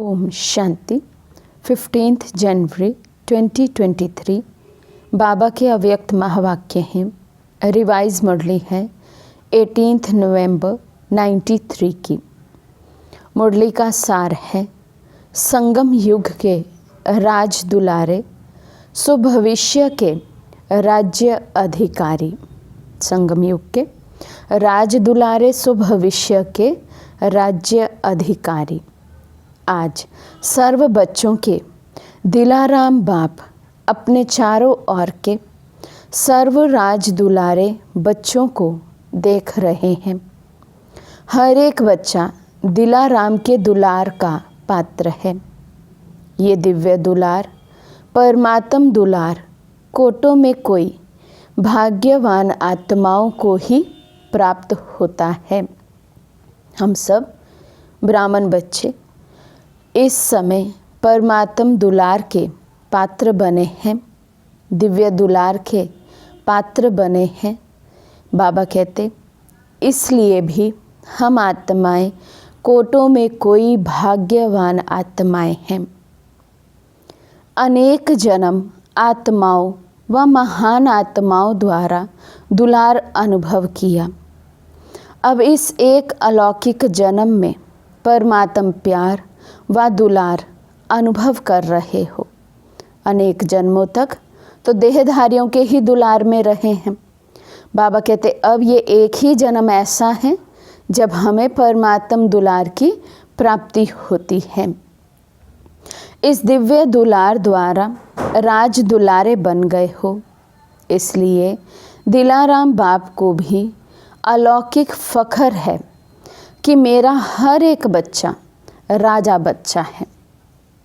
ओम शांति। 15 जनवरी 2023 बाबा के अव्यक्त महावाक्य हैं। रिवाइज मुरली है 18 नवंबर 93 की। मुरली का सार है, संगम युग के राज दुलारे सुभविष्य के राज्य अधिकारी। संगम युग के राज दुलारे सुभविष्य के राज्य अधिकारी। आज सर्व बच्चों के दिलाराम बाप अपने चारों ओर के सर्व राज दुलारे बच्चों को देख रहे हैं। हर एक बच्चा दिलाराम के दुलार का पात्र है। ये दिव्य दुलार, परमात्म दुलार कोटों में कोई भाग्यवान आत्माओं को ही प्राप्त होता है। हम सब ब्राह्मण बच्चे इस समय परमात्म दुलार के पात्र बने हैं, दिव्य दुलार के पात्र बने हैं। बाबा कहते इसलिए भी हम आत्माएं कोटों में कोई भाग्यवान आत्माएं हैं। अनेक जन्म आत्माओं व महान आत्माओं द्वारा दुलार अनुभव किया। अब इस एक अलौकिक जन्म में परमात्म प्यार व दुलार अनुभव कर रहे हो। अनेक जन्मों तक तो देहधारियों के ही दुलार में रहे हैं। बाबा कहते अब ये एक ही जन्म ऐसा है जब हमें परमात्म दुलार की प्राप्ति होती है। इस दिव्य दुलार द्वारा राज दुलारे बन गए हो, इसलिए दिलाराम बाप को भी अलौकिक फ़ख्र है कि मेरा हर एक बच्चा राजा बच्चा है।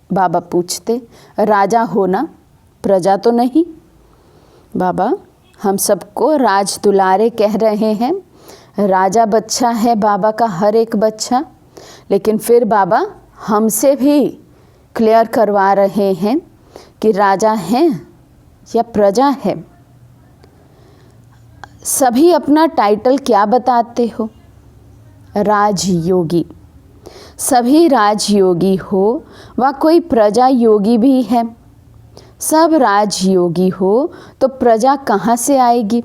बाबा पूछते राजा होना प्रजा तो नहीं? बाबा हम सबको राज दुलारे कह रहे हैं, राजा बच्चा है बाबा का हर एक बच्चा। लेकिन फिर बाबा हमसे भी क्लियर करवा रहे हैं कि राजा हैं या प्रजा है। सभी अपना टाइटल क्या बताते हो? राजयोगी। सभी राजयोगी हो व कोई प्रजा योगी भी है। सब राजयोगी हो तो प्रजा कहाँ से आएगी?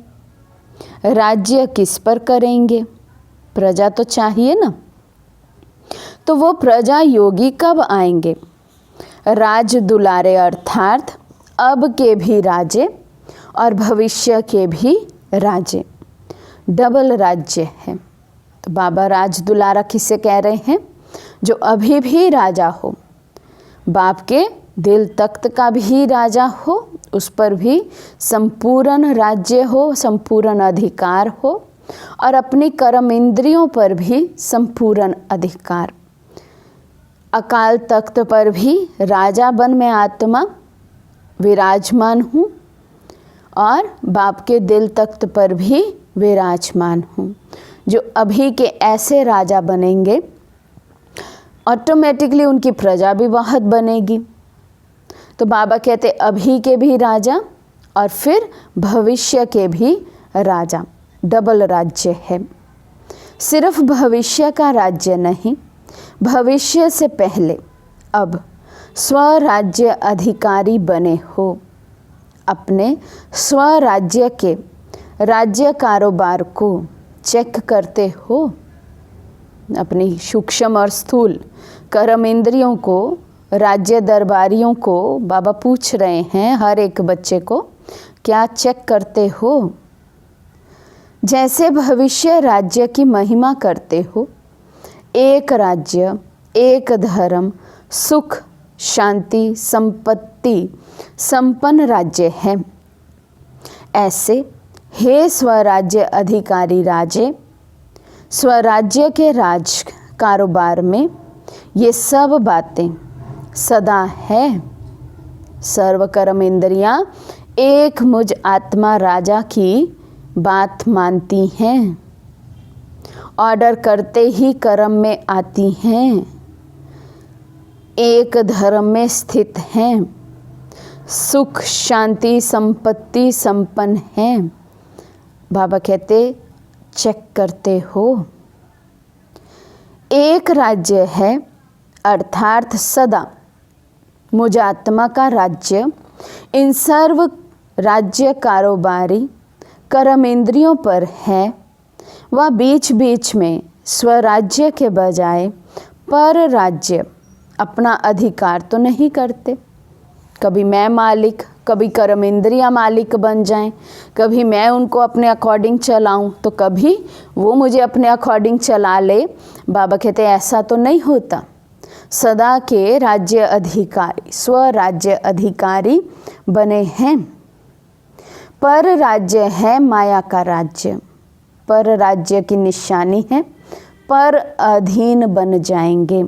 राज्य किस पर करेंगे? प्रजा तो चाहिए ना। तो वो प्रजा योगी कब आएंगे? राज दुलारे अर्थात अब के भी राजे और भविष्य के भी राजे। डबल राज्य है। तो बाबा राज दुलारा किसे कह रहे हैं? जो अभी भी राजा हो, बाप के दिल तख्त का भी राजा हो, उस पर भी संपूर्ण राज्य हो, संपूर्ण अधिकार हो, और अपनी कर्म इंद्रियों पर भी संपूर्ण अधिकार। अकाल तख्त पर भी राजा बन मैं आत्मा विराजमान हूँ और बाप के दिल तख्त पर भी विराजमान हूँ। जो अभी के ऐसे राजा बनेंगे ऑटोमेटिकली उनकी प्रजा भी बहुत बनेगी। तो बाबा कहते अभी के भी राजा और फिर भविष्य के भी राजा। डबल राज्य है। सिर्फ भविष्य का राज्य नहीं, भविष्य से पहले अब स्वराज्य अधिकारी बने हो। अपने स्वराज्य के राज्य कारोबार को चेक करते हो। अपनी सूक्ष्म और स्थूल कर्म इंद्रियों को, राज्य दरबारियों को बाबा पूछ रहे हैं, हर एक बच्चे को क्या चेक करते हो? जैसे भविष्य राज्य की महिमा करते हो, एक राज्य, एक धर्म, सुख, शांति, संपत्ति, संपन्न राज्य है। ऐसे हे स्वराज्य अधिकारी राजे, स्वराज्य के राज कारोबार में ये सब बातें सदा है। सर्व कर्म इंद्रियां एक मुझ आत्मा राजा की बात मानती हैं, ऑर्डर करते ही कर्म में आती हैं, एक धर्म में स्थित हैं, सुख, शांति, संपत्ति संपन्न हैं। बाबा कहते चेक करते हो। एक राज्य है अर्थात सदा मुझात्मा का राज्य इन सर्व राज्य कारोबारी कर्मेंद्रियों पर है। वह बीच बीच में स्वराज्य के बजाय पर राज्य अपना अधिकार तो नहीं करते। कभी मैं मालिक, कभी कर्मेंद्रियां मालिक बन जाएं, कभी मैं उनको अपने अकॉर्डिंग चलाऊं तो कभी वो मुझे अपने अकॉर्डिंग चला ले। बाबा कहते ऐसा तो नहीं होता। सदा के राज्य अधिकारी स्वराज्य अधिकारी बने हैं। पर राज्य है माया का राज्य। पर राज्य की निशानी है पर अधीन बन जाएंगे।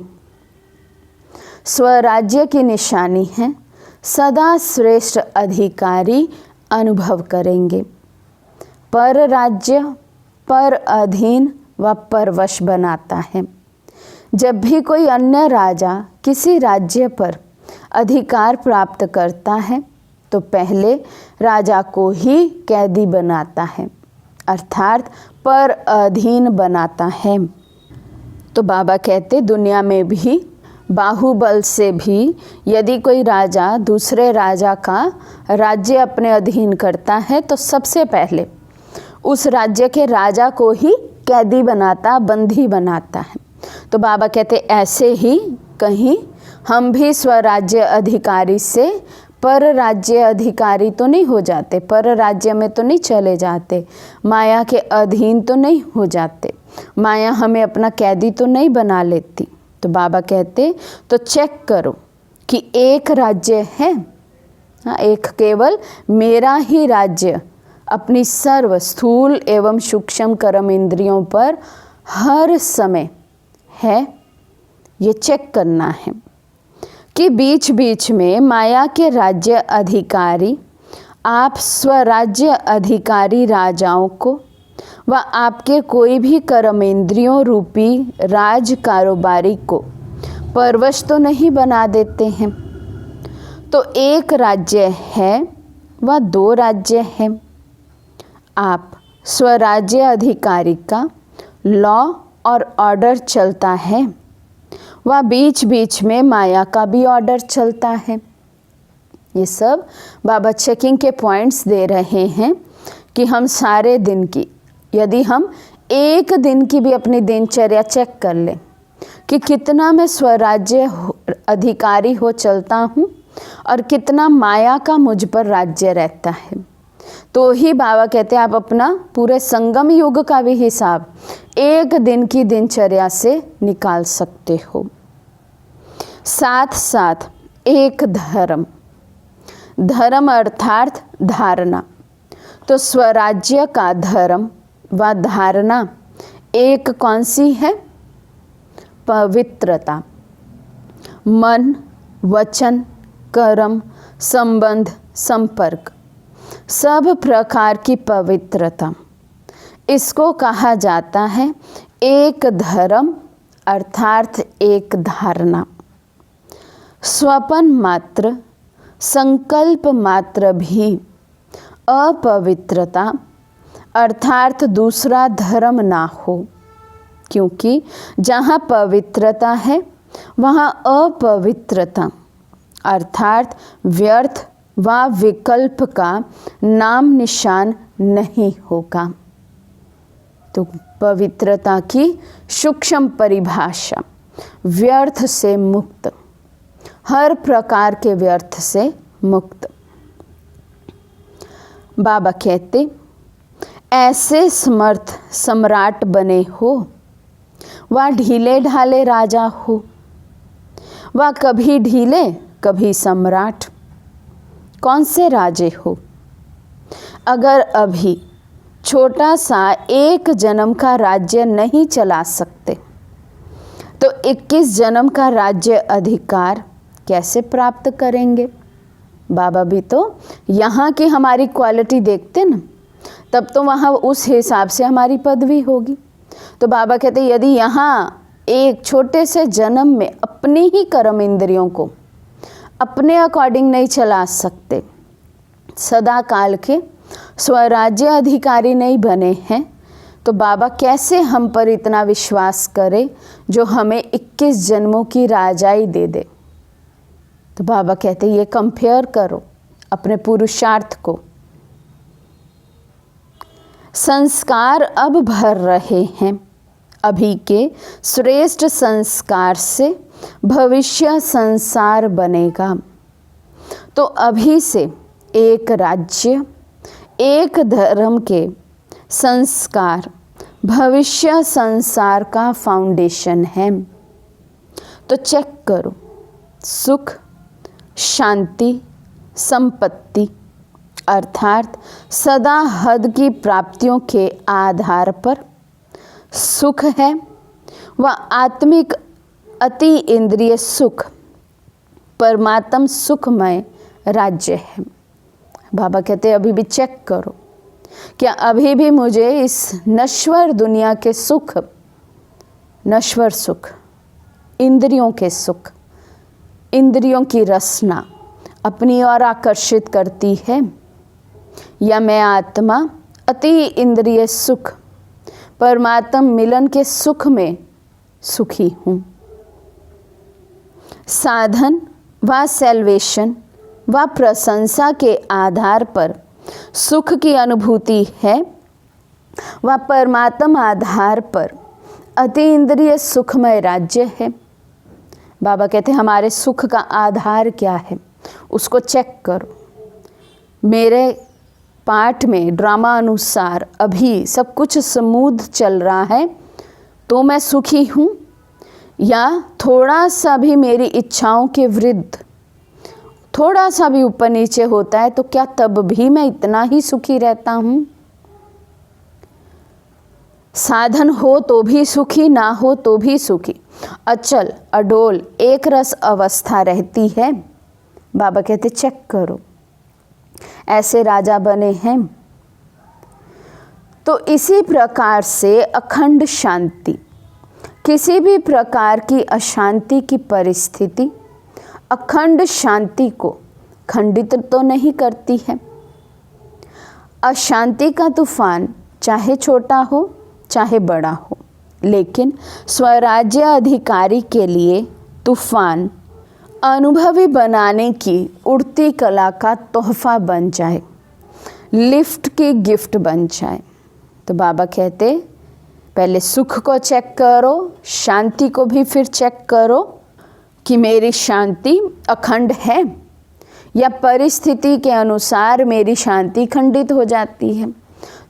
स्वराज्य की निशानी है सदा श्रेष्ठ अधिकारी अनुभव करेंगे। पर राज्य पर अधीन व परवश बनाता है। जब भी कोई अन्य राजा किसी राज्य पर अधिकार प्राप्त करता है तो पहले राजा को ही कैदी बनाता है, अर्थात पर अधीन बनाता है। तो बाबा कहते दुनिया में भी बाहुबल से भी यदि कोई राजा दूसरे राजा का राज्य अपने अधीन करता है तो सबसे पहले उस राज्य के राजा को ही कैदी बनाता, बंदी बनाता है। तो बाबा कहते ऐसे ही कहीं हम भी स्वराज्य अधिकारी से पर राज्य अधिकारी तो नहीं हो जाते, पर राज्य में तो नहीं चले जाते, माया के अधीन तो नहीं हो जाते, माया हमें अपना कैदी तो नहीं बना लेती। तो बाबा कहते तो चेक करो कि एक राज्य है, हाँ, एक केवल मेरा ही राज्य अपनी सर्व स्थूल एवं सूक्ष्म कर्म इंद्रियों पर हर समय है। ये चेक करना है कि बीच बीच में माया के राज्य अधिकारी आप स्वराज्य अधिकारी राजाओं को व आपके कोई भी कर्मेंद्रियों रूपी राज कारोबारी को परवश तो नहीं बना देते हैं। तो एक राज्य है व दो राज्य हैं। आप स्वराज्य अधिकारी का लॉ और ऑर्डर चलता है व बीच बीच में माया का भी ऑर्डर चलता है। ये सब बाबा चेकिंग के पॉइंट्स दे रहे हैं कि हम सारे दिन की, यदि हम एक दिन की भी अपनी दिनचर्या चेक कर लें कि कितना मैं स्वराज्य अधिकारी हो चलता हूँ और कितना माया का मुझ पर राज्य रहता है, तो ही बाबा कहते हैं आप अपना पूरे संगम युग का भी हिसाब एक दिन की दिनचर्या से निकाल सकते हो। साथ साथ एक धर्म, धर्म अर्थात धारणा। तो स्वराज्य का धर्म व धारणा एक कौन सी है? पवित्रता। मन, वचन, कर्म, संबंध, संपर्क, सब प्रकार की पवित्रता, इसको कहा जाता है एक धर्म अर्थात एक धारणा। स्वपन मात्र, संकल्प मात्र भी अपवित्रता अर्थात दूसरा धर्म ना हो, क्योंकि जहाँ पवित्रता है वहाँ अपवित्रता अर्थात व्यर्थ व विकल्प का नाम निशान नहीं होगा। तो पवित्रता की सूक्ष्म परिभाषा, व्यर्थ से मुक्त, हर प्रकार के व्यर्थ से मुक्त। बाबा कहते ऐसे समर्थ सम्राट बने हो व ढीले ढाले राजा हो, व कभी ढीले कभी सम्राट। कौन से राजे हो? अगर अभी छोटा सा एक जन्म का राज्य नहीं चला सकते तो 21 जन्म का राज्य अधिकार कैसे प्राप्त करेंगे? बाबा भी तो यहाँ की हमारी क्वालिटी देखते ना, तब तो वहाँ उस हिसाब से हमारी पदवी होगी। तो बाबा कहते यदि यहाँ एक छोटे से जन्म में अपनी ही कर्म इंद्रियों को अपने अकॉर्डिंग नहीं चला सकते, सदा काल के स्वराज्य अधिकारी नहीं बने हैं, तो बाबा कैसे हम पर इतना विश्वास करे जो हमें 21 जन्मों की राजाई दे दे। तो बाबा कहते ये कंपेयर करो अपने पुरुषार्थ को। संस्कार अब भर रहे हैं, अभी के श्रेष्ठ संस्कार से भविष्य संसार बनेगा। तो अभी से एक राज्य एक धर्म के संस्कार भविष्य संसार का फाउंडेशन है। तो चेक करो, सुख शांति संपत्ति अर्थात सदा हद की प्राप्तियों के आधार पर सुख है व आत्मिक अति इंद्रिय सुख परमात्म सुखमय राज्य है। बाबा कहते अभी भी चेक करो, क्या अभी भी मुझे इस नश्वर दुनिया के सुख, नश्वर सुख, इंद्रियों के सुख, इंद्रियों की रसना अपनी ओर आकर्षित करती है, या मैं आत्मा अति इंद्रिय सुख परमात्म मिलन के सुख में सुखी हूँ। साधन व सेल्वेशन व प्रशंसा के आधार पर सुख की अनुभूति है व परमात्म आधार पर अति इंद्रिय सुखमय राज्य है। बाबा कहते हैं हमारे सुख का आधार क्या है, उसको चेक करो। मेरे पाठ में ड्रामा अनुसार अभी सब कुछ स्मूथ चल रहा है तो मैं सुखी हूँ, या थोड़ा सा भी मेरी इच्छाओं के विरुद्ध थोड़ा सा भी ऊपर नीचे होता है तो क्या तब भी मैं इतना ही सुखी रहता हूँ? साधन हो तो भी सुखी, ना हो तो भी सुखी, अचल अडोल एक रस अवस्था रहती है। बाबा कहते चेक करो, ऐसे राजा बने हैं। तो इसी प्रकार से अखंड शांति किसी भी प्रकार की अशांति की परिस्थिति अखंड शांति को खंडित तो नहीं करती है। अशांति का तूफान चाहे छोटा हो चाहे बड़ा हो, लेकिन स्वराज्य अधिकारी के लिए तूफान अनुभवी बनाने की उड़ती कला का तोहफा बन जाए, लिफ्ट की गिफ्ट बन जाए। तो बाबा कहते पहले सुख को चेक करो, शांति को भी फिर चेक करो कि मेरी शांति अखंड है या परिस्थिति के अनुसार मेरी शांति खंडित हो जाती है।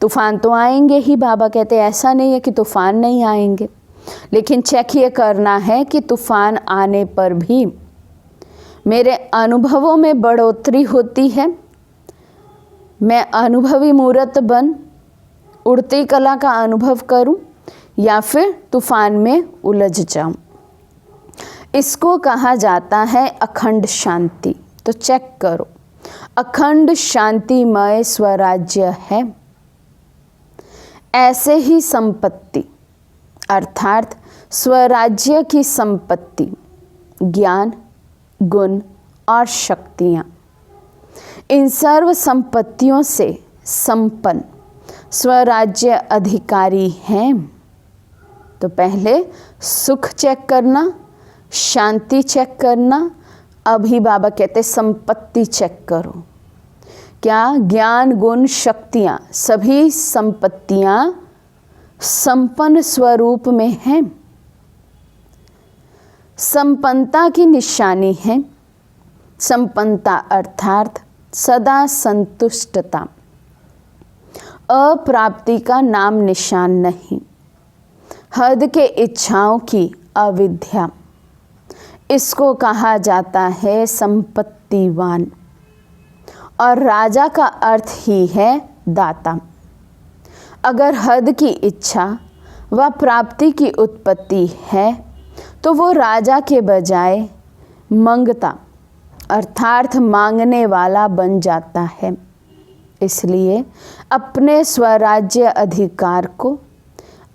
तूफान तो आएंगे ही, बाबा कहते ऐसा नहीं है कि तूफान नहीं आएंगे, लेकिन चेक ये करना है कि तूफान आने पर भी मेरे अनुभवों में बढ़ोतरी होती है, मैं अनुभवी मूर्त बन उड़ती कला का अनुभव करूं, या फिर तूफान में उलझ जाऊं। इसको कहा जाता है अखंड शांति। तो चेक करो, अखंड शांतिमय स्वराज्य है। ऐसे ही संपत्ति अर्थात स्वराज्य की संपत्ति, ज्ञान, गुण और शक्तियाँ, इन सर्व संपत्तियों से संपन्न स्वराज्य अधिकारी हैं। तो पहले सुख चेक करना, शांति चेक करना, अभी बाबा कहते संपत्ति चेक करो। क्या ज्ञान गुण शक्तियाँ सभी संपत्तियाँ संपन्न स्वरूप में हैं? संपन्नता की निशानी है। संपन्नता अर्थात सदा संतुष्टता, अप्राप्ति का नाम निशान नहीं, हद के इच्छाओं की अविद्या, इसको कहा जाता है संपत्तिवान। और राजा का अर्थ ही है दाता। अगर हद की इच्छा व प्राप्ति की उत्पत्ति है तो वो राजा के बजाय मंगता अर्थात मांगने वाला बन जाता है। इसलिए अपने स्वराज्य अधिकार को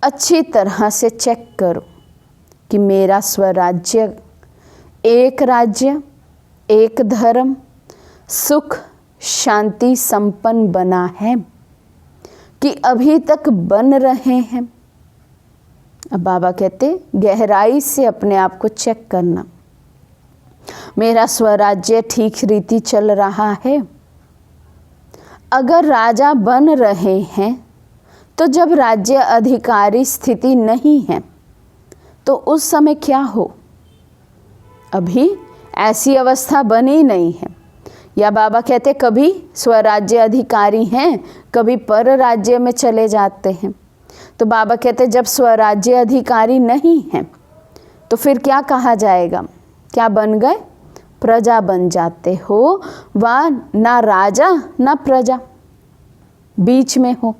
अच्छी तरह से चेक करो कि मेरा स्वराज्य एक राज्य, एक धर्म, सुख शांति संपन्न बना है। कि अभी तक बन रहे हैं। अब बाबा कहते गहराई से अपने आप को चेक करना, मेरा स्वराज्य ठीक रीति चल रहा है? अगर राजा बन रहे हैं तो जब राज्य अधिकारी स्थिति नहीं है तो उस समय क्या हो? अभी ऐसी अवस्था बनी नहीं है। या बाबा कहते कभी स्वराज्य अधिकारी हैं, कभी पर राज्य में चले जाते हैं। तो बाबा कहते जब स्वराज्य अधिकारी नहीं हैं तो फिर क्या कहा जाएगा? क्या बन गए? प्रजा बन जाते हो। वह ना राजा ना प्रजा, बीच में हो।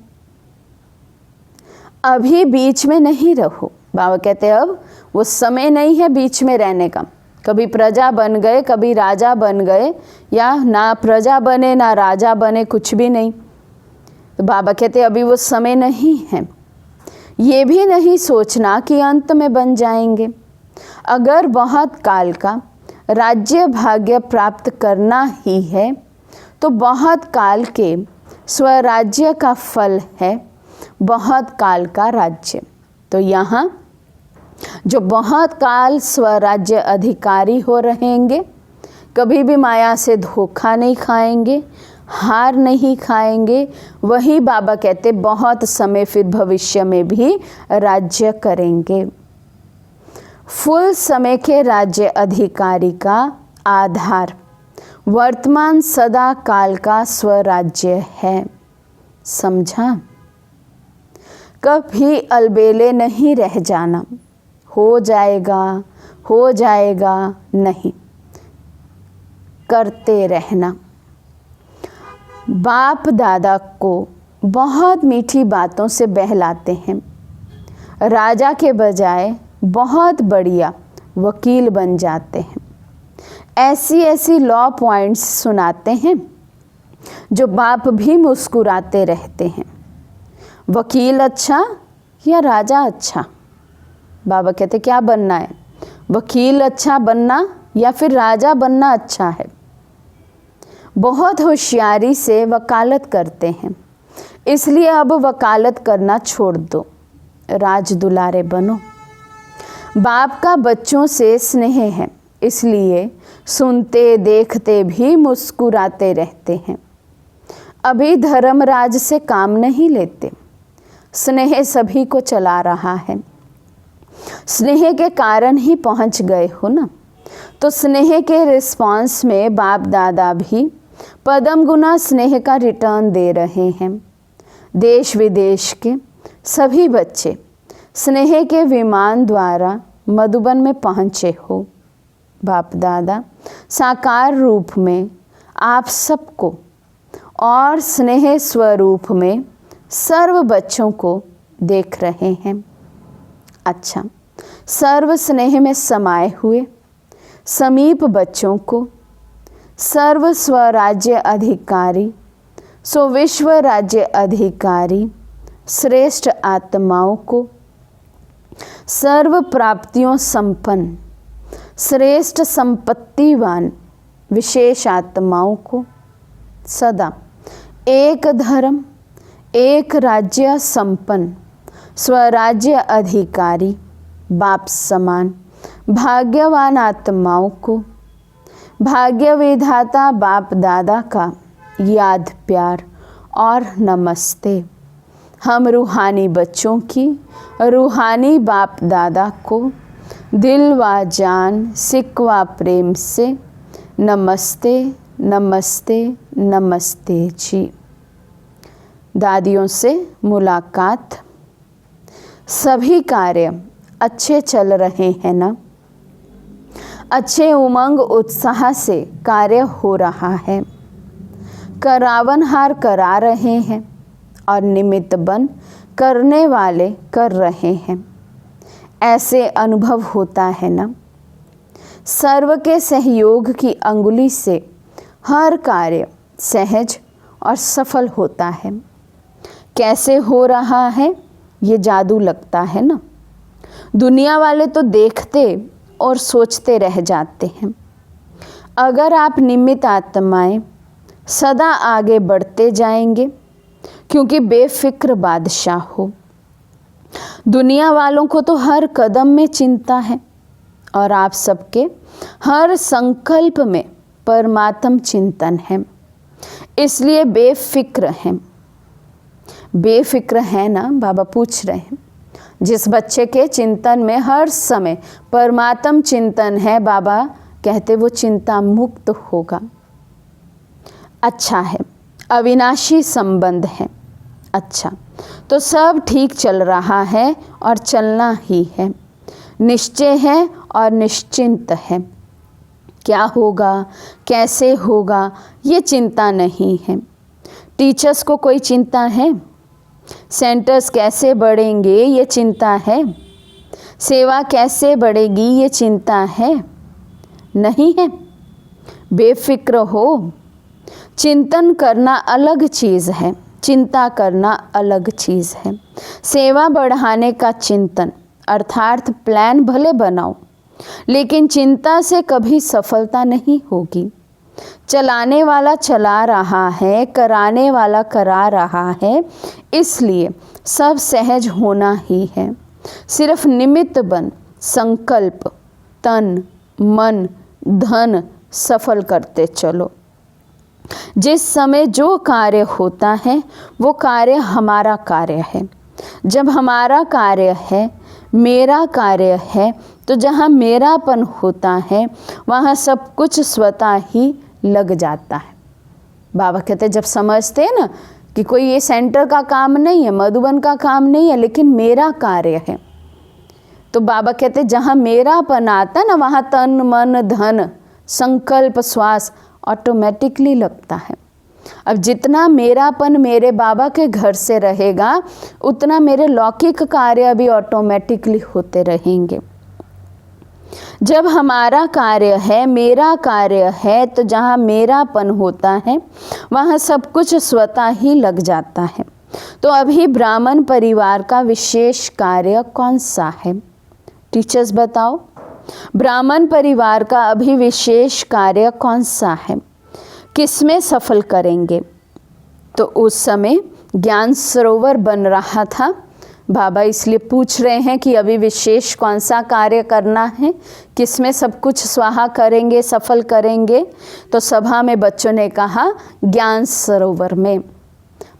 अभी बीच में नहीं रहो। बाबा कहते अब वो समय नहीं है बीच में रहने का। कभी प्रजा बन गए, कभी राजा बन गए, या ना प्रजा बने ना राजा बने, कुछ भी नहीं। तो बाबा कहते अभी वो समय नहीं है। ये भी नहीं सोचना कि अंत में बन जाएंगे। अगर बहुत काल का राज्य भाग्य प्राप्त करना ही है तो बहुत काल के स्वराज्य का फल है बहुत काल का राज्य। तो यहाँ जो बहुत काल स्वराज्य अधिकारी हो रहेंगे, कभी भी माया से धोखा नहीं खाएंगे, हार नहीं खाएंगे, वही बाबा कहते बहुत समय फिर भविष्य में भी राज्य करेंगे। फुल समय के राज्य अधिकारी का आधार वर्तमान सदा काल का स्वराज्य है। समझा? कभी अलबेले नहीं रह जाना, हो जाएगा नहीं, करते रहना। बाप दादा को बहुत मीठी बातों से बहलाते हैं, राजा के बजाय बहुत बढ़िया वकील बन जाते हैं। ऐसी ऐसी लॉ पॉइंट्स सुनाते हैं जो बाप भी मुस्कुराते रहते हैं। वकील अच्छा या राजा अच्छा? बाबा कहते क्या बनना है? वकील अच्छा बनना या फिर राजा बनना अच्छा है? बहुत होशियारी से वकालत करते हैं, इसलिए अब वकालत करना छोड़ दो, राज दुलारे बनो। बाप का बच्चों से स्नेह है, इसलिए सुनते देखते भी मुस्कुराते रहते हैं। अभी धर्मराज से काम नहीं लेते, स्नेह सभी को चला रहा है। स्नेह के कारण ही पहुंच गए हो ना, तो स्नेह के रिस्पांस में बाप दादा भी पदम गुना स्नेह का रिटर्न दे रहे हैं। देश विदेश के सभी बच्चे स्नेह के विमान द्वारा मधुबन में पहुँचे हो। बाप दादा साकार रूप में आप सबको और स्नेह स्वरूप में सर्व बच्चों को देख रहे हैं। अच्छा, सर्व स्नेह में समाये हुए समीप बच्चों को सर्व स्वराज्य अधिकारी सो विश्व राज्य अधिकारी श्रेष्ठ आत्माओं को सर्व प्राप्तियों संपन्न श्रेष्ठ संपत्तिवान विशेष आत्माओं को सदा एक धर्म एक राज्य संपन्न स्वराज्य अधिकारी बाप समान भाग्यवान आत्माओं को भाग्य विधाता बाप दादा का याद प्यार और नमस्ते। हम रूहानी बच्चों की रूहानी बाप दादा को दिल व जान सिकवा प्रेम से नमस्ते नमस्ते नमस्ते जी। दादियों से मुलाकात। सभी कार्य अच्छे चल रहे हैं ना? अच्छे उमंग उत्साह से कार्य हो रहा है। करावनहार करा रहे हैं और निमित्त बन करने वाले कर रहे हैं। ऐसे अनुभव होता है ना? सर्व के सहयोग की अंगुली से हर कार्य सहज और सफल होता है। कैसे हो रहा है ये जादू लगता है ना? दुनिया वाले तो देखते और सोचते रह जाते हैं। अगर आप निमित्त आत्माएं सदा आगे बढ़ते जाएंगे क्योंकि बेफिक्र बादशाह हो। दुनिया वालों को तो हर कदम में चिंता है और आप सबके हर संकल्प में परमात्म चिंतन है, इसलिए बेफिक्र हैं। बेफिक्र है ना, बाबा पूछ रहे हैं। जिस बच्चे के चिंतन में हर समय परमात्म चिंतन है, बाबा कहते वो चिंता मुक्त होगा। अच्छा है, अविनाशी संबंध है। अच्छा, तो सब ठीक चल रहा है और चलना ही है। निश्चय है और निश्चिंत है। क्या होगा, कैसे होगा, ये चिंता नहीं है। टीचर्स को कोई चिंता है? सेंटर्स कैसे बढ़ेंगे, ये चिंता है? सेवा कैसे बढ़ेगी, ये चिंता है? नहीं है। बेफिक्र हो। चिंतन करना अलग चीज़ है, चिंता करना अलग चीज़ है। सेवा बढ़ाने का चिंतन अर्थात प्लान भले बनाओ, लेकिन चिंता से कभी सफलता नहीं होगी। चलाने वाला चला रहा है, कराने वाला करा रहा है, इसलिए सब सहज होना ही है। सिर्फ निमित्त बन संकल्प, तन, मन, धन सफल करते चलो। जिस समय जो कार्य होता है वो कार्य हमारा कार्य है। जब हमारा कार्य है, मेरा कार्य है, तो जहाँ मेरापन होता है वहाँ सब कुछ स्वतः ही लग जाता है। बाबा कहते जब समझते हैं ना कि कोई ये सेंटर का काम नहीं है, मधुबन का काम नहीं है, लेकिन मेरा कार्य है, तो बाबा कहते जहाँ मेरापन आता ना वहाँ तन, मन, धन, संकल्प, श्वास ऑटोमेटिकली लगता है। अब जितना मेरापन मेरे बाबा के घर से रहेगा, उतना मेरे लौकिक कार्य भी ऑटोमेटिकली होते रहेंगे। जब हमारा कार्य है, मेरा कार्य है, तो जहाँ मेरापन होता है वहाँ सब कुछ स्वतः ही लग जाता है। तो अभी ब्राह्मण परिवार का विशेष कार्य कौन सा है? टीचर्स बताओ, ब्राह्मण परिवार का अभी विशेष कार्य कौन सा है? किसमें सफल करेंगे? तो उस समय ज्ञान सरोवर बन रहा था। बाबा इसलिए पूछ रहे हैं कि अभी विशेष कौन सा कार्य करना है, किसमें सब कुछ स्वाहा करेंगे, सफल करेंगे? तो सभा में बच्चों ने कहा ज्ञान सरोवर में।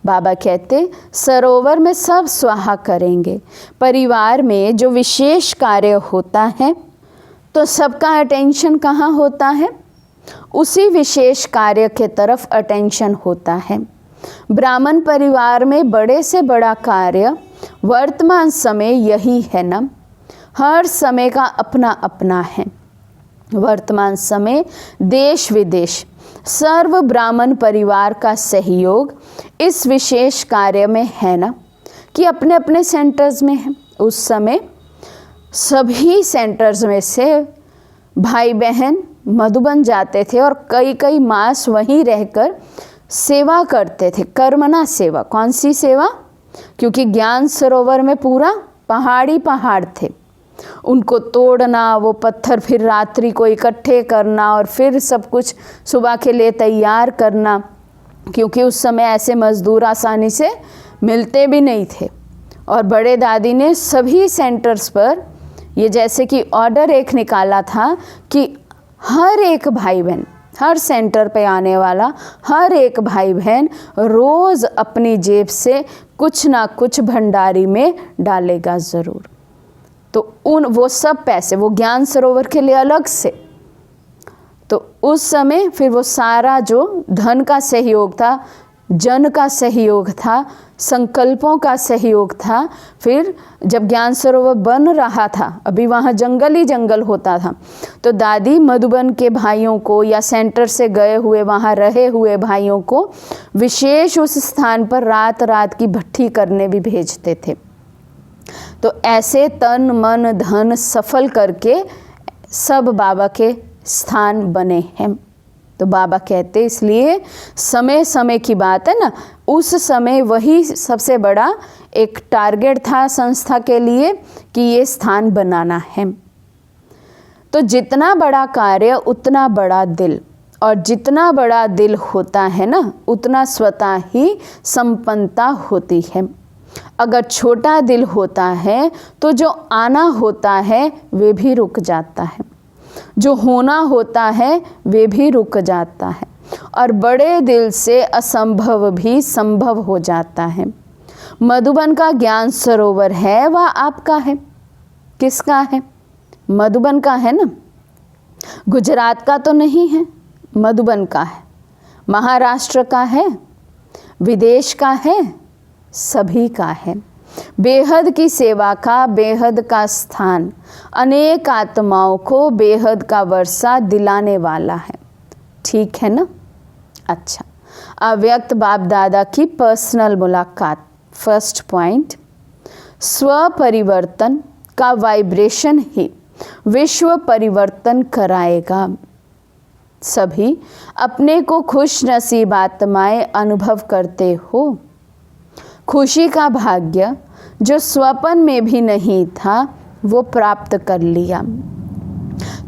बाबा कहते सरोवर में सब स्वाहा करेंगे। परिवार में जो विशेष कार्य होता है तो सबका अटेंशन कहाँ होता है? उसी विशेष कार्य के तरफ अटेंशन होता है। ब्राह्मण परिवार में बड़े से बड़ा कार्य वर्तमान समय यही है ना। हर समय का अपना अपना है। वर्तमान समय देश विदेश सर्व ब्राह्मण परिवार का सहयोग इस विशेष कार्य में है ना, कि अपने अपने सेंटर्स में है। उस समय सभी सेंटर्स में से भाई बहन मधुबन जाते थे और कई कई मास वहीं रहकर सेवा करते थे। कर्मणा सेवा। कौन सी सेवा? क्योंकि ज्ञान सरोवर में पूरा पहाड़ी पहाड़ थे, उनको तोड़ना, वो पत्थर फिर रात्रि को इकट्ठे करना और फिर सब कुछ सुबह के लिए तैयार करना, क्योंकि उस समय ऐसे मजदूर आसानी से मिलते भी नहीं थे। और बड़े दादी ने सभी सेंटर्स पर ये जैसे कि ऑर्डर एक निकाला था कि हर एक भाई बहन, हर सेंटर पे आने वाला हर एक भाई बहन रोज़ अपनी जेब से कुछ ना कुछ भंडारी में डालेगा ज़रूर। तो वो सब पैसे वो ज्ञान सरोवर के लिए अलग से, तो उस समय फिर वो सारा जो धन का सहयोग था, जन का सहयोग था, संकल्पों का सहयोग था। फिर जब ज्ञान सरोवर बन रहा था, अभी वहाँ जंगल ही जंगल होता था, तो दादी मधुबन के भाइयों को या सेंटर से गए हुए वहाँ रहे हुए भाइयों को विशेष उस स्थान पर रात रात की भट्ठी करने भी भेजते थे। तो ऐसे तन मन धन सफल करके सब बाबा के स्थान बने हैं। तो बाबा कहते इसलिए समय समय की बात है ना, उस समय वही सबसे बड़ा एक टारगेट था संस्था के लिए कि ये स्थान बनाना है। तो जितना बड़ा कार्य उतना बड़ा दिल, और जितना बड़ा दिल होता है ना, उतना स्वतः ही संपन्नता होती है। अगर छोटा दिल होता है तो जो आना होता है वे भी रुक जाता है, जो होना होता है वे भी रुक जाता है, और बड़े दिल से असंभव भी संभव हो जाता है। मधुबन का ज्ञान सरोवर है, वह आपका है। किसका है? मधुबन का है ना, गुजरात का तो नहीं है, मधुबन का है। महाराष्ट्र का है, विदेश का है, सभी का है। बेहद की सेवा का बेहद का स्थान अनेक आत्माओं को बेहद का वर्षा दिलाने वाला है। ठीक है ना? अच्छा, अव्यक्त बाप दादा की पर्सनल मुलाकात। फर्स्ट पॉइंट, स्व परिवर्तन का वाइब्रेशन ही विश्व परिवर्तन कराएगा। सभी अपने को खुश नसीब आत्माएं अनुभव करते हो। खुशी का भाग्य जो स्वप्न में भी नहीं था वो प्राप्त कर लिया।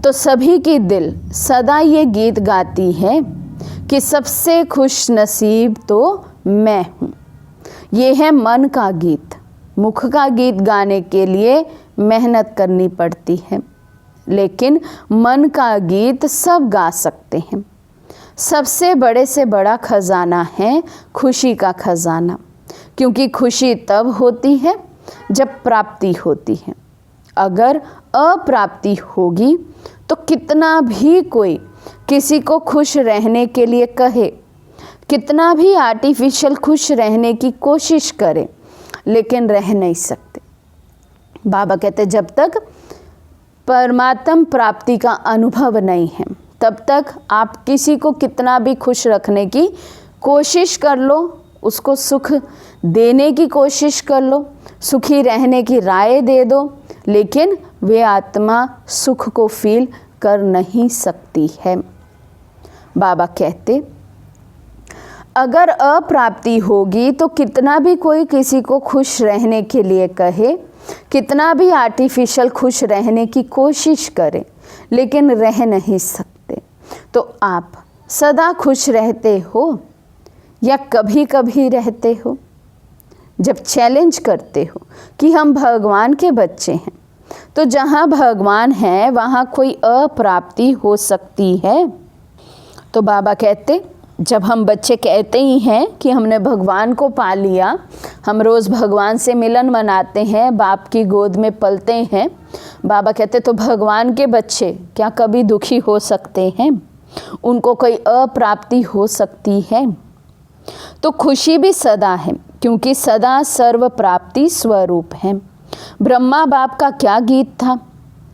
तो सभी की दिल सदा ये गीत गाती है कि सबसे खुश नसीब तो मैं हूँ। ये है मन का गीत। मुख का गीत गाने के लिए मेहनत करनी पड़ती है, लेकिन मन का गीत सब गा सकते हैं। सबसे बड़े से बड़ा खजाना है खुशी का खजाना, क्योंकि खुशी तब होती है जब प्राप्ति होती है। अगर अप्राप्ति होगी तो कितना भी कोई किसी को खुश रहने के लिए कहे, कितना भी आर्टिफिशियल खुश रहने की कोशिश करे, लेकिन रह नहीं सकते। बाबा कहते जब तक परमात्म प्राप्ति का अनुभव नहीं है तब तक आप किसी को कितना भी खुश रखने की कोशिश कर लो, उसको सुख देने की कोशिश कर लो, सुखी रहने की राय दे दो, लेकिन वे आत्मा सुख को फील कर नहीं सकती है। बाबा कहते अगर अप्राप्ति होगी तो कितना भी कोई किसी को खुश रहने के लिए कहे, कितना भी आर्टिफिशियल खुश रहने की कोशिश करे, लेकिन रह नहीं सकते। तो आप सदा खुश रहते हो या कभी कभी रहते हो? जब चैलेंज करते हो कि हम भगवान के बच्चे हैं, तो जहाँ भगवान है वहाँ कोई अप्राप्ति हो सकती है। तो बाबा कहते जब हम बच्चे कहते ही हैं कि हमने भगवान को पा लिया, हम रोज़ भगवान से मिलन मनाते हैं, बाप की गोद में पलते हैं, बाबा कहते तो भगवान के बच्चे क्या कभी दुखी हो सकते हैं? उनको कोई अप्राप्ति हो सकती है? तो खुशी भी सदा है, क्योंकि सदा सर्व प्राप्ति स्वरूप है। ब्रह्मा बाप का क्या गीत था?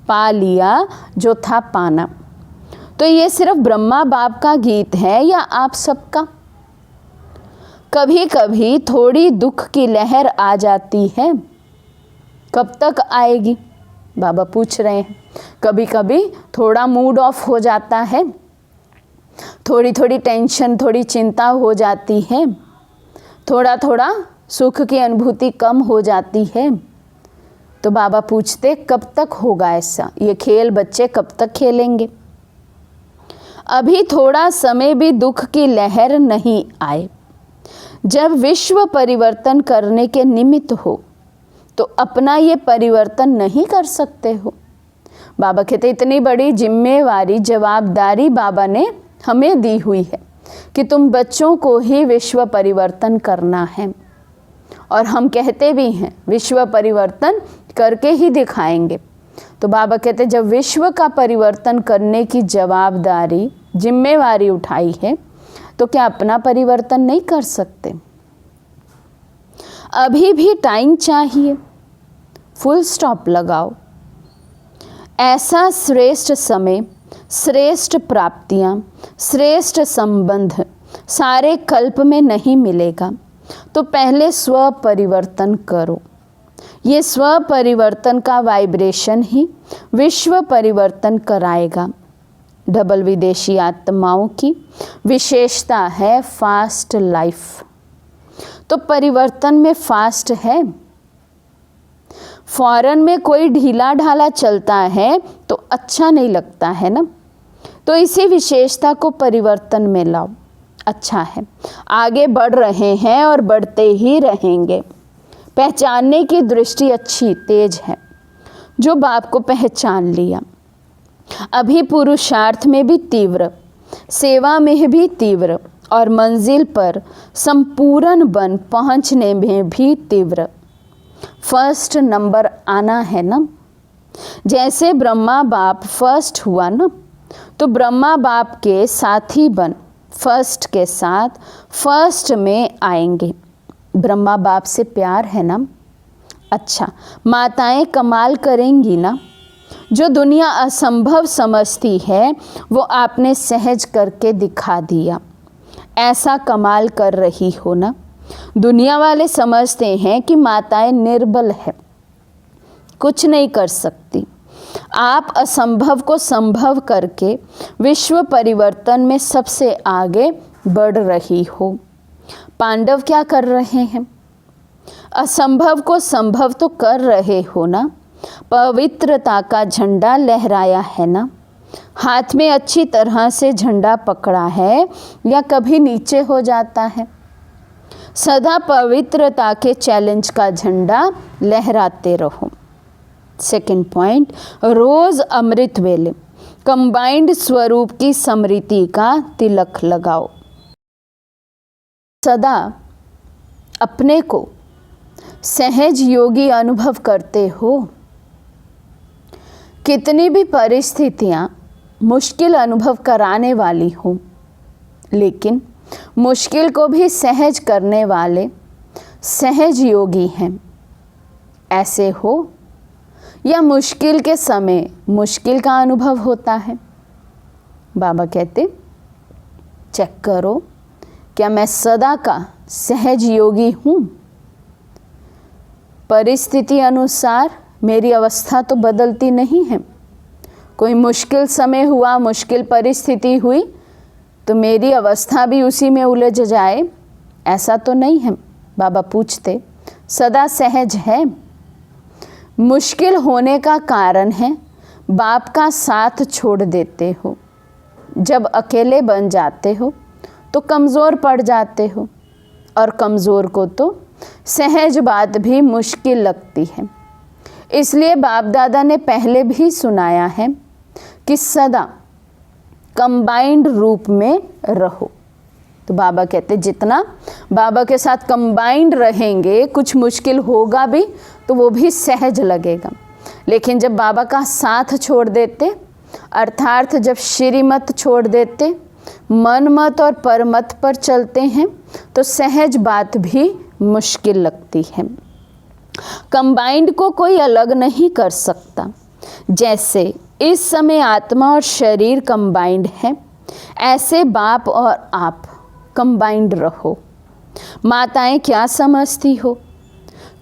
पा लिया जो था पाना। तो ये सिर्फ ब्रह्मा बाप का गीत है या आप सबका? कभी कभी थोड़ी दुख की लहर आ जाती है, कब तक आएगी? बाबा पूछ रहे हैं। कभी कभी थोड़ा मूड ऑफ हो जाता है, थोड़ी थोड़ी टेंशन, थोड़ी चिंता हो जाती है, थोड़ा थोड़ा सुख की अनुभूति कम हो जाती है। तो बाबा पूछते कब तक होगा ऐसा? ये खेल बच्चे कब तक खेलेंगे? अभी थोड़ा समय भी दुख की लहर नहीं आए। जब विश्व परिवर्तन करने के निमित्त हो तो अपना ये परिवर्तन नहीं कर सकते हो। बाबा कहते इतनी बड़ी जिम्मेवारी, जवाबदारी बाबा ने हमें दी हुई है कि तुम बच्चों को ही विश्व परिवर्तन करना है। और हम कहते भी हैं विश्व परिवर्तन करके ही दिखाएंगे। तो बाबा कहते जब विश्व का परिवर्तन करने की जवाबदारी, जिम्मेवारी उठाई है, तो क्या अपना परिवर्तन नहीं कर सकते? अभी भी टाइम चाहिए, फुल स्टॉप लगाओ। ऐसा श्रेष्ठ समय, श्रेष्ठ प्राप्तियां, श्रेष्ठ संबंध सारे कल्प में नहीं मिलेगा। तो पहले स्व परिवर्तन करो। ये स्व परिवर्तन का वाइब्रेशन ही विश्व परिवर्तन कराएगा। डबल विदेशी आत्माओं की विशेषता है फास्ट लाइफ। तो परिवर्तन में फास्ट है। फॉरेन में कोई ढीला ढाला चलता है तो अच्छा नहीं लगता है ना। तो इसी विशेषता को परिवर्तन में लाओ। अच्छा है, आगे बढ़ रहे हैं और बढ़ते ही रहेंगे। पहचानने की दृष्टि अच्छी तेज है। जो बाप को पहचान लिया, अभी पुरुषार्थ में भी तीव्र, सेवा में भी तीव्र और मंजिल पर संपूर्ण बन पहुंचने में भी तीव्र। फर्स्ट नंबर आना है ना। जैसे ब्रह्मा बाप फर्स्ट हुआ ना, तो ब्रह्मा बाप के साथी बन फर्स्ट के साथ फर्स्ट में आएंगे। ब्रह्मा बाप से प्यार है ना। अच्छा, माताएं कमाल करेंगी ना। जो दुनिया असंभव समझती है वो आपने सहज करके दिखा दिया। ऐसा कमाल कर रही हो ना। दुनिया वाले समझते हैं कि माताएं निर्बल है, कुछ नहीं कर सकती। आप असंभव को संभव करके विश्व परिवर्तन में सबसे आगे बढ़ रही हो। पांडव क्या कर रहे हैं? असंभव को संभव तो कर रहे हो ना। पवित्रता का झंडा लहराया है ना। हाथ में अच्छी तरह से झंडा पकड़ा है या कभी नीचे हो जाता है। सदा पवित्रता के चैलेंज का झंडा लहराते रहो। सेकंड पॉइंट, रोज अमृत वेले कंबाइंड स्वरूप की स्मृति का तिलक लगाओ। सदा अपने को सहज योगी अनुभव करते हो। कितनी भी परिस्थितियां मुश्किल अनुभव कराने वाली हो, लेकिन मुश्किल को भी सहज करने वाले सहज योगी हैं। ऐसे हो या मुश्किल के समय मुश्किल का अनुभव होता है। बाबा कहते, चेक करो, क्या मैं सदा का सहज योगी हूँ? परिस्थिति अनुसार मेरी अवस्था तो बदलती नहीं है। कोई मुश्किल समय हुआ, मुश्किल परिस्थिति हुई तो मेरी अवस्था भी उसी में उलझ जाए, ऐसा तो नहीं है। बाबा पूछते, सदा सहज है। मुश्किल होने का कारण है बाप का साथ छोड़ देते हो। जब अकेले बन जाते हो तो कमज़ोर पड़ जाते हो, और कमज़ोर को तो सहज बात भी मुश्किल लगती है। इसलिए बाप दादा ने पहले भी सुनाया है कि सदा कंबाइंड रूप में रहो। तो बाबा कहते, जितना बाबा के साथ कंबाइंड रहेंगे, कुछ मुश्किल होगा भी तो वो भी सहज लगेगा। लेकिन जब बाबा का साथ छोड़ देते, अर्थात जब श्रीमत छोड़ देते, मन मत और परमत पर चलते हैं, तो सहज बात भी मुश्किल लगती है। कंबाइंड को कोई अलग नहीं कर सकता। जैसे इस समय आत्मा और शरीर कंबाइंड है, ऐसे बाप और आप कंबाइंड रहो। माताएं क्या समझती हो?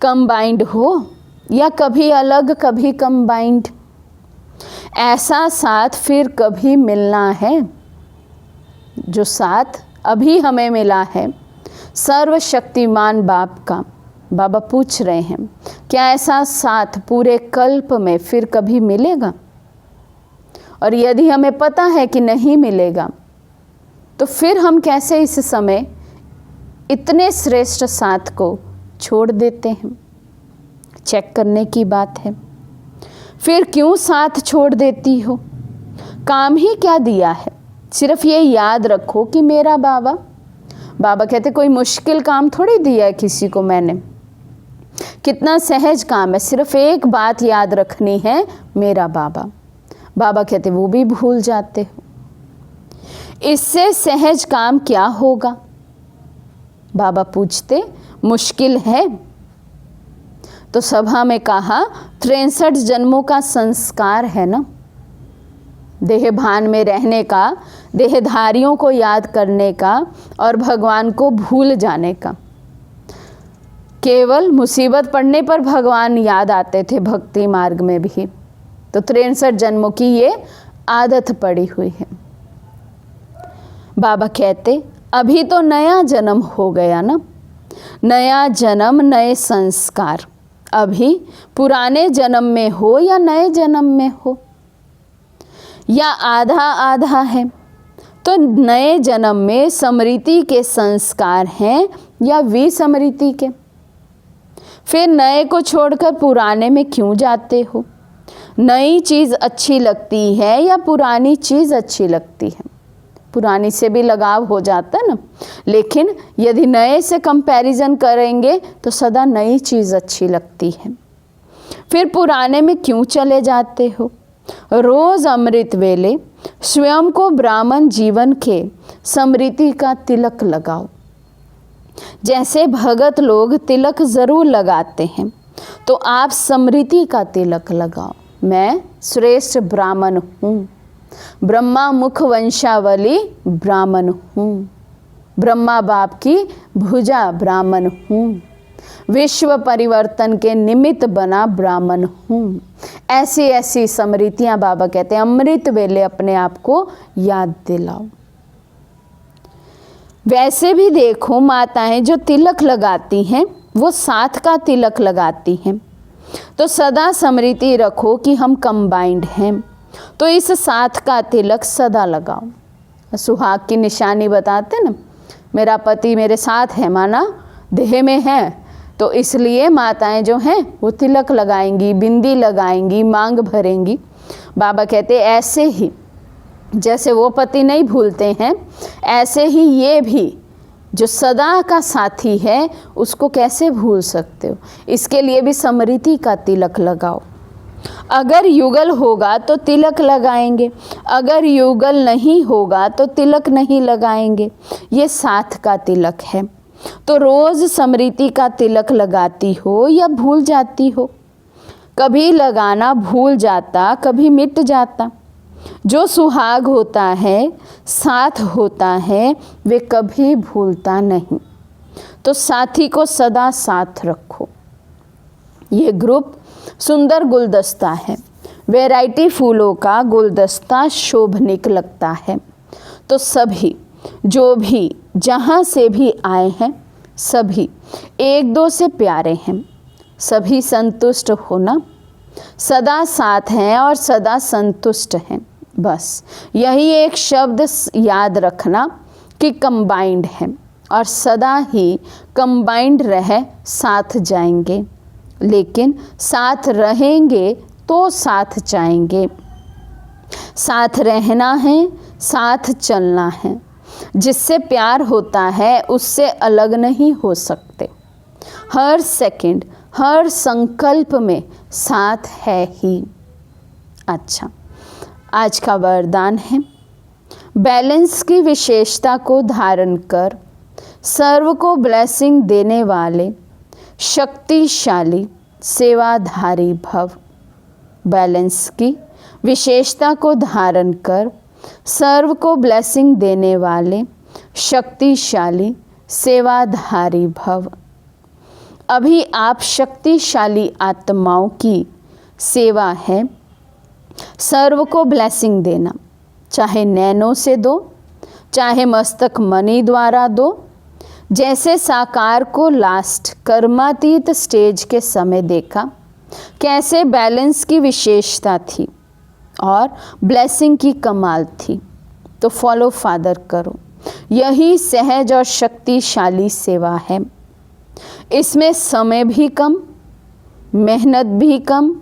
कंबाइंड हो या कभी अलग कभी कंबाइंड? ऐसा साथ फिर कभी मिलना है। जो साथ अभी हमें मिला है सर्वशक्तिमान बाप का, बाबा पूछ रहे हैं, क्या ऐसा साथ पूरे कल्प में फिर कभी मिलेगा? और यदि हमें पता है कि नहीं मिलेगा, तो फिर हम कैसे इस समय इतने श्रेष्ठ साथ को छोड़ देते हैं? चेक करने की बात है। फिर क्यों साथ छोड़ देती हो? काम ही क्या दिया है? सिर्फ ये याद रखो कि मेरा बाबा। बाबा कहते, कोई मुश्किल काम थोड़ी दिया है किसी को मैंने। कितना सहज काम है, सिर्फ एक बात याद रखनी है, मेरा बाबा। बाबा कहते, वो भी भूल जाते हो। इससे सहज काम क्या होगा? बाबा पूछते, मुश्किल है? तो सभा में कहा, 63 जन्मों का संस्कार है ना। देह भान में रहने का, देहधारियों को याद करने का और भगवान को भूल जाने का। केवल मुसीबत पड़ने पर भगवान याद आते थे भक्ति मार्ग में भी। तो 63 जन्मों की ये आदत पड़ी हुई है। बाबा कहते, अभी तो नया जन्म हो गया ना। नया जन्म, नए संस्कार। अभी पुराने जन्म में हो या नए जन्म में हो, या आधा आधा है? तो नए जन्म में स्मृति के संस्कार हैं या विस्मृति के? फिर नए को छोड़कर पुराने में क्यों जाते हो? नई चीज़ अच्छी लगती है या पुरानी चीज़ अच्छी लगती है? पुरानी से भी लगाव हो जाता है ना, लेकिन यदि नए से कंपैरिजन करेंगे तो सदा नई चीज़ अच्छी लगती है। फिर पुराने में क्यों चले जाते हो? रोज़ अमृत वेले स्वयं को ब्राह्मण जीवन के स्मृति का तिलक लगाओ। जैसे भगत लोग तिलक ज़रूर लगाते हैं, तो आप स्मृति का तिलक लगाओ। मैं श्रेष्ठ ब्राह्मण हूँ, ब्रह्मा मुख वंशावली ब्राह्मण हूँ, ब्रह्मा बाप की भुजा ब्राह्मण हूँ, विश्व परिवर्तन के निमित्त बना ब्राह्मण हूँ। ऐसी ऐसी स्मृतियाँ बाबा कहते हैं अमृत वेले अपने आप को याद दिलाओ। वैसे भी देखो, माताएं जो तिलक लगाती हैं वो साथ का तिलक लगाती हैं, तो सदा स्मृति रखो कि हम कंबाइंड हैं, तो इस साथ का तिलक सदा लगाओ। सुहाग की निशानी बताते ना, मेरा पति मेरे साथ है, माना देह में है, तो इसलिए माताएं जो हैं वो तिलक लगाएंगी, बिंदी लगाएंगी, मांग भरेंगी। बाबा कहते ऐसे ही जैसे वो पति नहीं भूलते हैं, ऐसे ही ये भी जो सदा का साथी है उसको कैसे भूल सकते हो? इसके लिए भी स्मृति का तिलक लगाओ। अगर युगल होगा तो तिलक लगाएंगे, अगर युगल नहीं होगा तो तिलक नहीं लगाएंगे। ये साथ का तिलक है। तो रोज़ स्मृति का तिलक लगाती हो या भूल जाती हो? कभी लगाना भूल जाता, कभी मिट जाता। जो सुहाग होता है, साथ होता है, वे कभी भूलता नहीं। तो साथी को सदा साथ रखो। ये ग्रुप सुंदर गुलदस्ता है, वैरायटी फूलों का गुलदस्ता शोभनीक लगता है। तो सभी जो भी जहाँ से भी आए हैं, सभी एक दो से प्यारे हैं, सभी संतुष्ट होना, सदा साथ हैं और सदा संतुष्ट हैं। बस यही एक शब्द याद रखना कि कंबाइंड है, और सदा ही कंबाइंड रह साथ जाएंगे, लेकिन साथ रहेंगे तो साथ जाएंगे। साथ रहना है, साथ चलना है। जिससे प्यार होता है उससे अलग नहीं हो सकते। हर सेकंड, हर संकल्प में साथ है ही। अच्छा, आज का वरदान है, बैलेंस की विशेषता को धारण कर सर्व को ब्लेसिंग देने वाले शक्तिशाली सेवाधारी भव। बैलेंस की विशेषता को धारण कर सर्व को ब्लेसिंग देने वाले शक्तिशाली सेवाधारी भव। अभी आप शक्तिशाली आत्माओं की सेवा है सर्व को ब्लेसिंग देना, चाहे नैनों से दो, चाहे मस्तक मणि द्वारा दो। जैसे साकार को लास्ट कर्मातीत स्टेज के समय देखा, कैसे बैलेंस की विशेषता थी और ब्लेसिंग की कमाल थी। तो फॉलो फादर करो, यही सहज और शक्तिशाली सेवा है। इसमें समय भी कम, मेहनत भी कम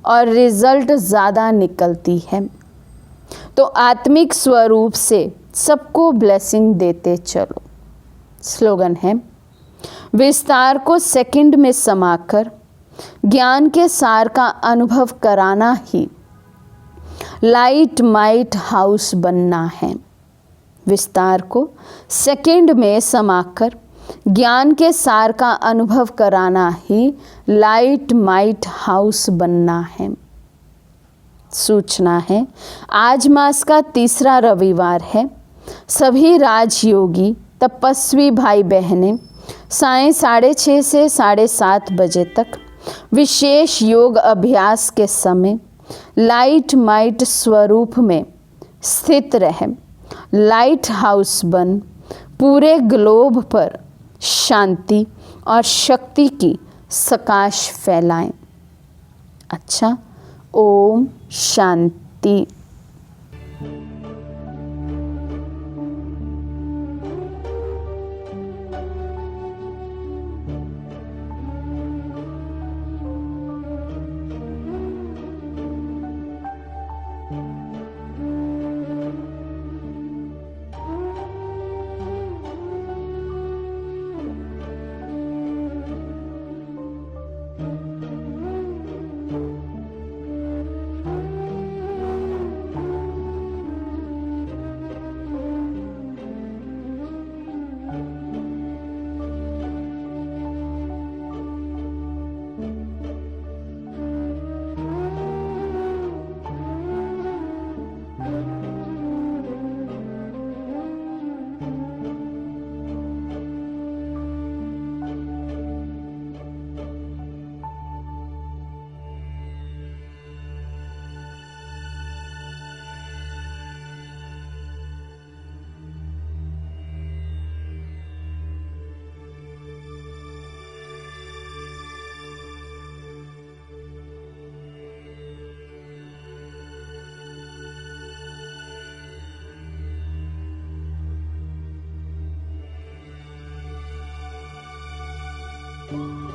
और रिजल्ट ज़्यादा निकलती है। तो आत्मिक स्वरूप से सबको ब्लेसिंग देते चलो। स्लोगन है, विस्तार को सेकंड में समाकर ज्ञान के सार का अनुभव कराना ही लाइट माइट हाउस बनना है। विस्तार को सेकंड में समाकर ज्ञान के सार का अनुभव कराना ही लाइट माइट हाउस बनना है। सूचना है, आज मास का तीसरा रविवार है। सभी राजयोगी तपस्वी भाई बहनें सायं 6:30 से 7:30 बजे तक विशेष योग अभ्यास के समय लाइट माइट स्वरूप में स्थित रह लाइट हाउस बन पूरे ग्लोब पर शांति और शक्ति की सकाश फैलाएं। अच्छा, ओम शांति। है।